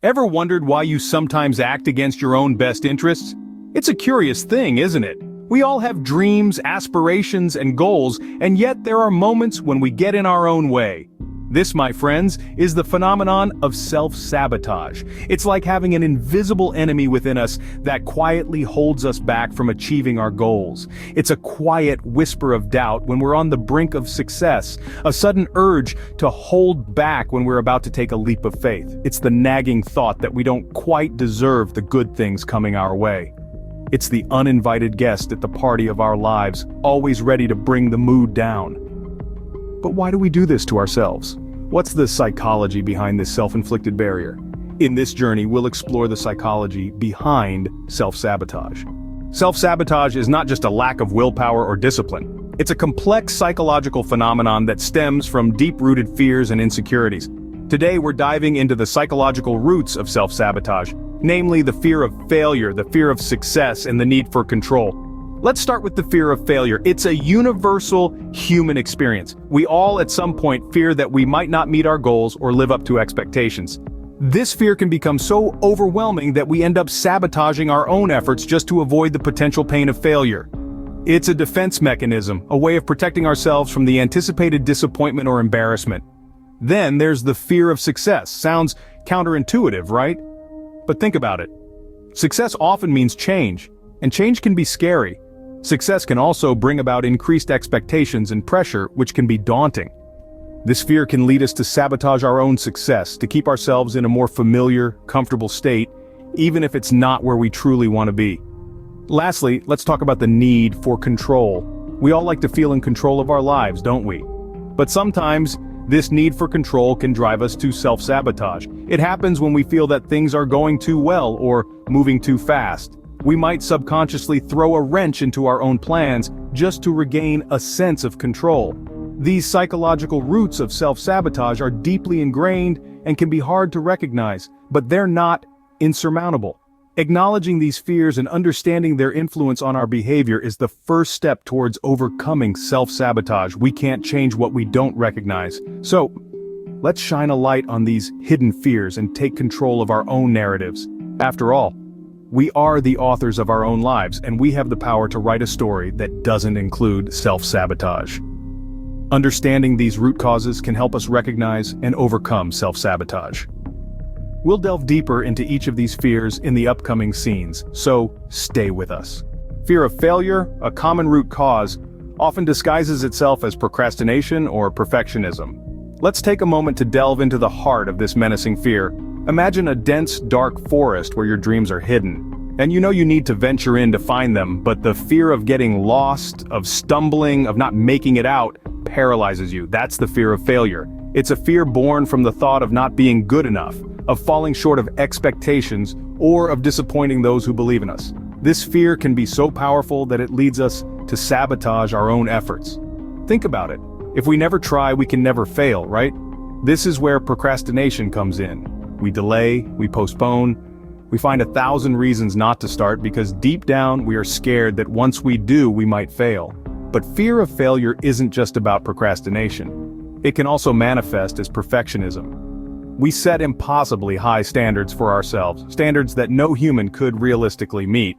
Ever wondered why you sometimes act against your own best interests? It's a curious thing, isn't it? We all have dreams, aspirations, and goals, and yet there are moments when we get in our own way. This, my friends, is the phenomenon of self-sabotage. It's like having an invisible enemy within us that quietly holds us back from achieving our goals. It's a quiet whisper of doubt when we're on the brink of success, a sudden urge to hold back when we're about to take a leap of faith. It's the nagging thought that we don't quite deserve the good things coming our way. It's the uninvited guest at the party of our lives, always ready to bring the mood down. But why do we do this to ourselves? What's the psychology behind this self-inflicted barrier? In this journey, we'll explore the psychology behind self-sabotage. Self-sabotage is not just a lack of willpower or discipline. It's a complex psychological phenomenon that stems from deep-rooted fears and insecurities. Today, we're diving into the psychological roots of self-sabotage, namely the fear of failure, the fear of success, and the need for control. Let's start with the fear of failure. It's a universal human experience. We all at some point fear that we might not meet our goals or live up to expectations. This fear can become so overwhelming that we end up sabotaging our own efforts just to avoid the potential pain of failure. It's a defense mechanism, a way of protecting ourselves from the anticipated disappointment or embarrassment. Then there's the fear of success. Sounds counterintuitive, right? But think about it. Success often means change, and change can be scary. Success can also bring about increased expectations and pressure, which can be daunting. This fear can lead us to sabotage our own success, to keep ourselves in a more familiar, comfortable state, even if it's not where we truly want to be. Lastly, let's talk about the need for control. We all like to feel in control of our lives, don't we? But sometimes, this need for control can drive us to self-sabotage. It happens when we feel that things are going too well or moving too fast. We might subconsciously throw a wrench into our own plans just to regain a sense of control. These psychological roots of self-sabotage are deeply ingrained and can be hard to recognize, but they're not insurmountable. Acknowledging these fears and understanding their influence on our behavior is the first step towards overcoming self-sabotage. We can't change what we don't recognize. So, let's shine a light on these hidden fears and take control of our own narratives. After all, we are the authors of our own lives, and we have the power to write a story that doesn't include self-sabotage. Understanding these root causes can help us recognize and overcome self-sabotage. We'll delve deeper into each of these fears in the upcoming scenes, so stay with us. Fear of failure, a common root cause, often disguises itself as procrastination or perfectionism. Let's take a moment to delve into the heart of this menacing fear. Imagine a dense, dark forest where your dreams are hidden. And you know you need to venture in to find them, but the fear of getting lost, of stumbling, of not making it out, paralyzes you. That's the fear of failure. It's a fear born from the thought of not being good enough, of falling short of expectations, or of disappointing those who believe in us. This fear can be so powerful that it leads us to sabotage our own efforts. Think about it. If we never try, we can never fail, right? This is where procrastination comes in. We delay, we postpone, we find 1,000 reasons not to start because deep down we are scared that once we do, we might fail. But fear of failure isn't just about procrastination. It can also manifest as perfectionism. We set impossibly high standards for ourselves, standards that no human could realistically meet.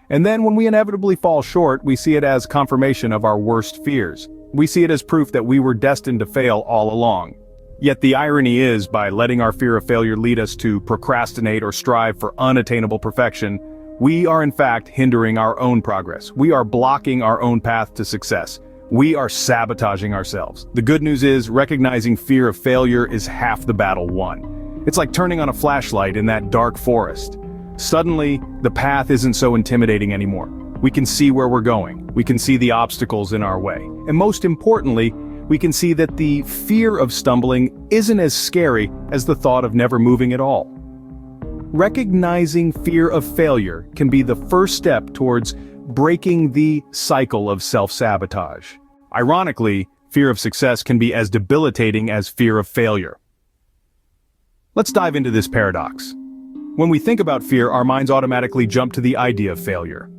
And then when we inevitably fall short, we see it as confirmation of our worst fears. We see it as proof that we were destined to fail all along. Yet the irony is, by letting our fear of failure lead us to procrastinate or strive for unattainable perfection, we are in fact hindering our own progress. We are blocking our own path to success. We are sabotaging ourselves. The good news is, recognizing fear of failure is half the battle won. It's like turning on a flashlight in that dark forest. Suddenly, the path isn't so intimidating anymore. We can see where we're going. We can see the obstacles in our way. And most importantly, we can see that the fear of stumbling isn't as scary as the thought of never moving at all. Recognizing fear of failure can be the first step towards breaking the cycle of self-sabotage. Ironically, fear of success can be as debilitating as fear of failure. Let's dive into this paradox. When we think about fear, our minds automatically jump to the idea of failure.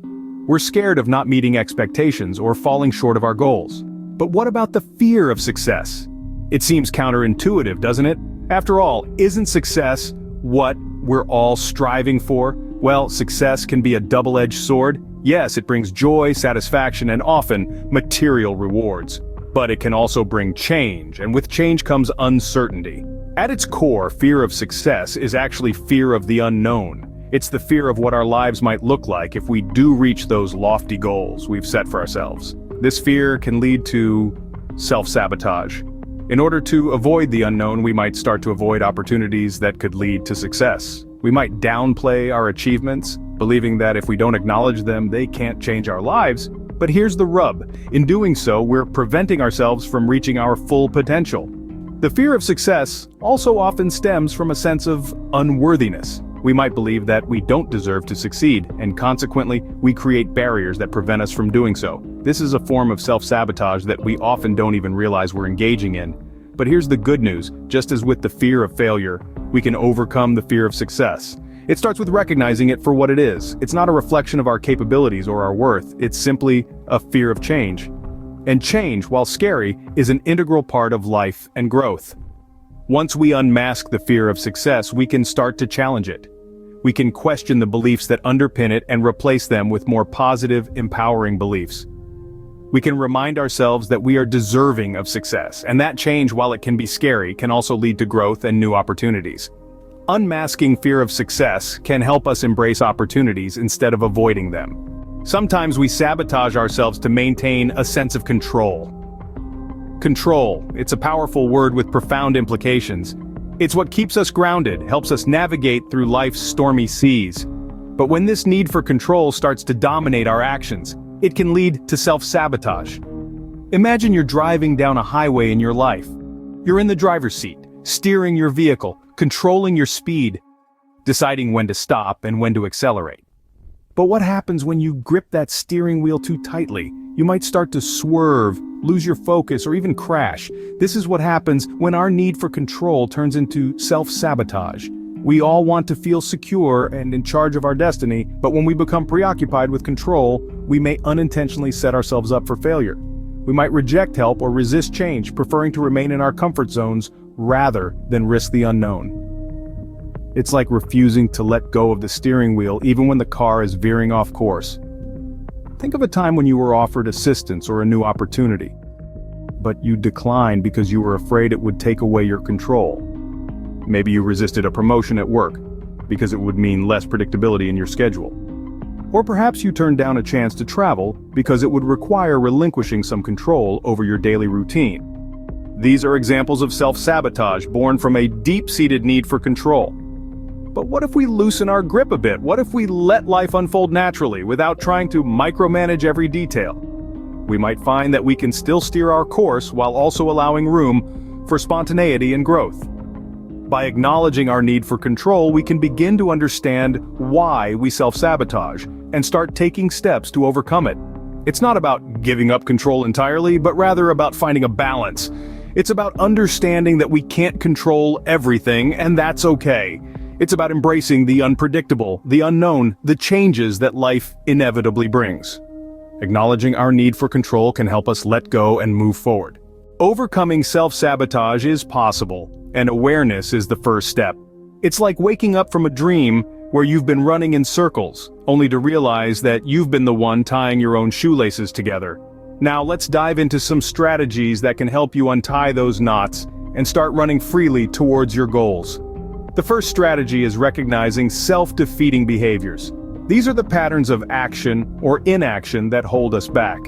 We're scared of not meeting expectations or falling short of our goals. But what about the fear of success? It seems counterintuitive, doesn't it? After all, isn't success what we're all striving for? Well, success can be a double-edged sword. Yes, it brings joy, satisfaction, and often material rewards. But it can also bring change, and with change comes uncertainty. At its core, fear of success is actually fear of the unknown. It's the fear of what our lives might look like if we do reach those lofty goals we've set for ourselves. This fear can lead to self-sabotage. In order to avoid the unknown, we might start to avoid opportunities that could lead to success. We might downplay our achievements, believing that if we don't acknowledge them, they can't change our lives. But here's the rub. In doing so, we're preventing ourselves from reaching our full potential. The fear of success also often stems from a sense of unworthiness. We might believe that we don't deserve to succeed, and consequently, we create barriers that prevent us from doing so. This is a form of self-sabotage that we often don't even realize we're engaging in. But here's the good news. Just as with the fear of failure, we can overcome the fear of success. It starts with recognizing it for what it is. It's not a reflection of our capabilities or our worth. It's simply a fear of change. And change, while scary, is an integral part of life and growth. Once we unmask the fear of success, we can start to challenge it. We can question the beliefs that underpin it and replace them with more positive, empowering beliefs. We can remind ourselves that we are deserving of success, and that change, while it can be scary, can also lead to growth and new opportunities. Unmasking fear of success can help us embrace opportunities instead of avoiding them. Sometimes we sabotage ourselves to maintain a sense of control. Control, it's a powerful word with profound implications. It's what keeps us grounded, helps us navigate through life's stormy seas. But when this need for control starts to dominate our actions, it can lead to self-sabotage. Imagine you're driving down a highway in your life. You're in the driver's seat, steering your vehicle, controlling your speed, deciding when to stop and when to accelerate. But what happens when you grip that steering wheel too tightly? You might start to swerve, lose your focus, or even crash. This is what happens when our need for control turns into self-sabotage. We all want to feel secure and in charge of our destiny, but when we become preoccupied with control, we may unintentionally set ourselves up for failure. We might reject help or resist change, preferring to remain in our comfort zones rather than risk the unknown. It's like refusing to let go of the steering wheel even when the car is veering off course. Think of a time when you were offered assistance or a new opportunity, but you declined because you were afraid it would take away your control. Maybe you resisted a promotion at work because it would mean less predictability in your schedule. Or perhaps you turned down a chance to travel because it would require relinquishing some control over your daily routine. These are examples of self-sabotage born from a deep-seated need for control. But what if we loosen our grip a bit? What if we let life unfold naturally without trying to micromanage every detail? We might find that we can still steer our course while also allowing room for spontaneity and growth. By acknowledging our need for control, we can begin to understand why we self-sabotage and start taking steps to overcome it. It's not about giving up control entirely, but rather about finding a balance. It's about understanding that we can't control everything, and that's okay. It's about embracing the unpredictable, the unknown, the changes that life inevitably brings. Acknowledging our need for control can help us let go and move forward. Overcoming self-sabotage is possible, and awareness is the first step. It's like waking up from a dream where you've been running in circles, only to realize that you've been the one tying your own shoelaces together. Now let's dive into some strategies that can help you untie those knots and start running freely towards your goals. The first strategy is recognizing self-defeating behaviors. These are the patterns of action or inaction that hold us back.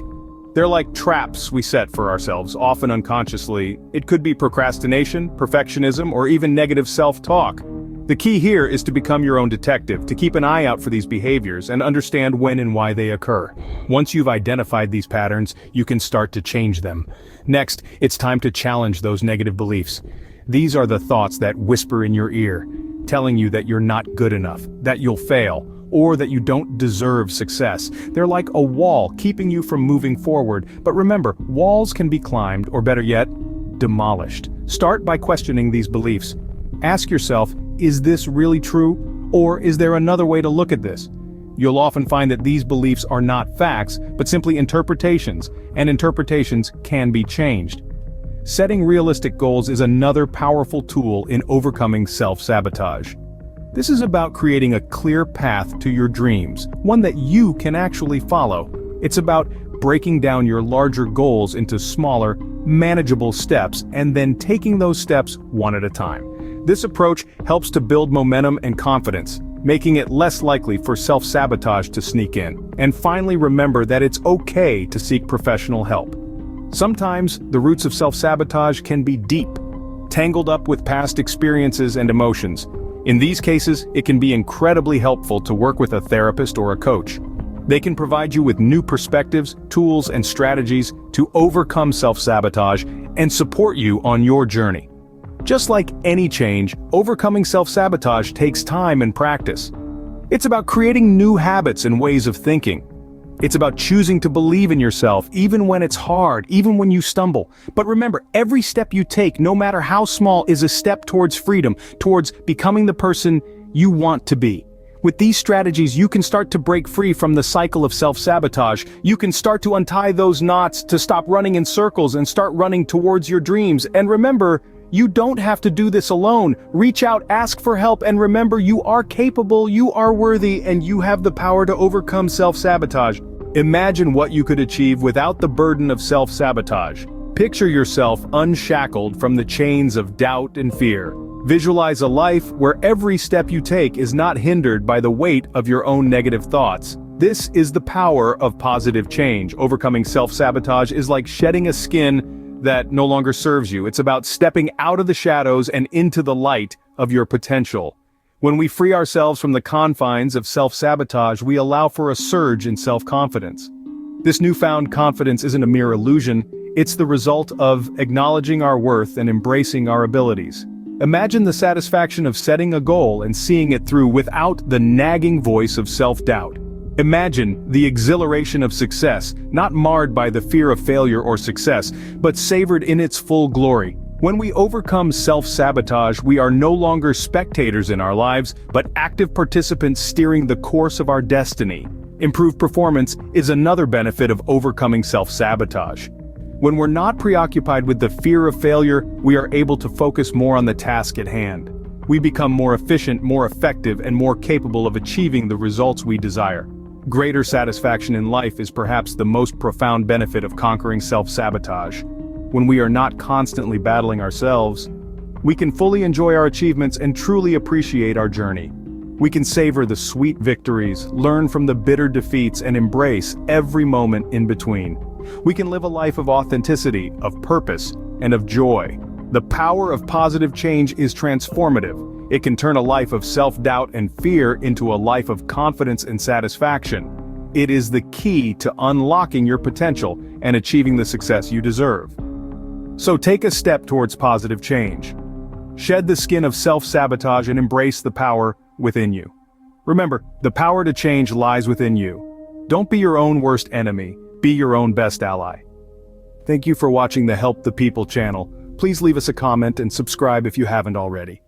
They're like traps we set for ourselves, often unconsciously. It could be procrastination, perfectionism, or even negative self-talk. The key here is to become your own detective, to keep an eye out for these behaviors and understand when and why they occur. Once you've identified these patterns, you can start to change them. Next, it's time to challenge those negative beliefs. These are the thoughts that whisper in your ear, telling you that you're not good enough, that you'll fail, or that you don't deserve success. They're like a wall keeping you from moving forward. But remember, walls can be climbed, or better yet, demolished. Start by questioning these beliefs. Ask yourself, is this really true? Or is there another way to look at this? You'll often find that these beliefs are not facts, but simply interpretations, and interpretations can be changed. Setting realistic goals is another powerful tool in overcoming self-sabotage. This is about creating a clear path to your dreams, one that you can actually follow. It's about breaking down your larger goals into smaller, manageable steps and then taking those steps one at a time. This approach helps to build momentum and confidence, making it less likely for self-sabotage to sneak in. And finally, remember that it's okay to seek professional help. Sometimes, the roots of self-sabotage can be deep, tangled up with past experiences and emotions. In these cases, it can be incredibly helpful to work with a therapist or a coach. They can provide you with new perspectives, tools, and strategies to overcome self-sabotage and support you on your journey. Just like any change, overcoming self-sabotage takes time and practice. It's about creating new habits and ways of thinking. It's about choosing to believe in yourself, even when it's hard, even when you stumble. But remember, every step you take, no matter how small, is a step towards freedom, towards becoming the person you want to be. With these strategies, you can start to break free from the cycle of self-sabotage. You can start to untie those knots, to stop running in circles and start running towards your dreams. And remember, you don't have to do this alone. Reach out, ask for help, and remember, you are capable, you are worthy, and you have the power to overcome self-sabotage. Imagine what you could achieve without the burden of self-sabotage. Picture yourself unshackled from the chains of doubt and fear. Visualize a life where every step you take is not hindered by the weight of your own negative thoughts. This is the power of positive change. Overcoming self-sabotage is like shedding a skin that no longer serves you. It's about stepping out of the shadows and into the light of your potential. When we free ourselves from the confines of self-sabotage, we allow for a surge in self-confidence. This newfound confidence isn't a mere illusion, it's the result of acknowledging our worth and embracing our abilities. Imagine the satisfaction of setting a goal and seeing it through without the nagging voice of self-doubt. Imagine the exhilaration of success, not marred by the fear of failure or success, but savored in its full glory. When we overcome self-sabotage, we are no longer spectators in our lives, but active participants steering the course of our destiny. Improved performance is another benefit of overcoming self-sabotage. When we're not preoccupied with the fear of failure, we are able to focus more on the task at hand. We become more efficient, more effective, and more capable of achieving the results we desire. Greater satisfaction in life is perhaps the most profound benefit of conquering self-sabotage. When we are not constantly battling ourselves, we can fully enjoy our achievements and truly appreciate our journey. We can savor the sweet victories, learn from the bitter defeats, and embrace every moment in between. We can live a life of authenticity, of purpose, and of joy. The power of positive change is transformative. It can turn a life of self-doubt and fear into a life of confidence and satisfaction. It is the key to unlocking your potential and achieving the success you deserve. So take a step towards positive change. Shed the skin of self-sabotage and embrace the power within you. Remember, the power to change lies within you. Don't be your own worst enemy, be your own best ally. Thank you for watching the Help the People channel. Please leave us a comment and subscribe if you haven't already.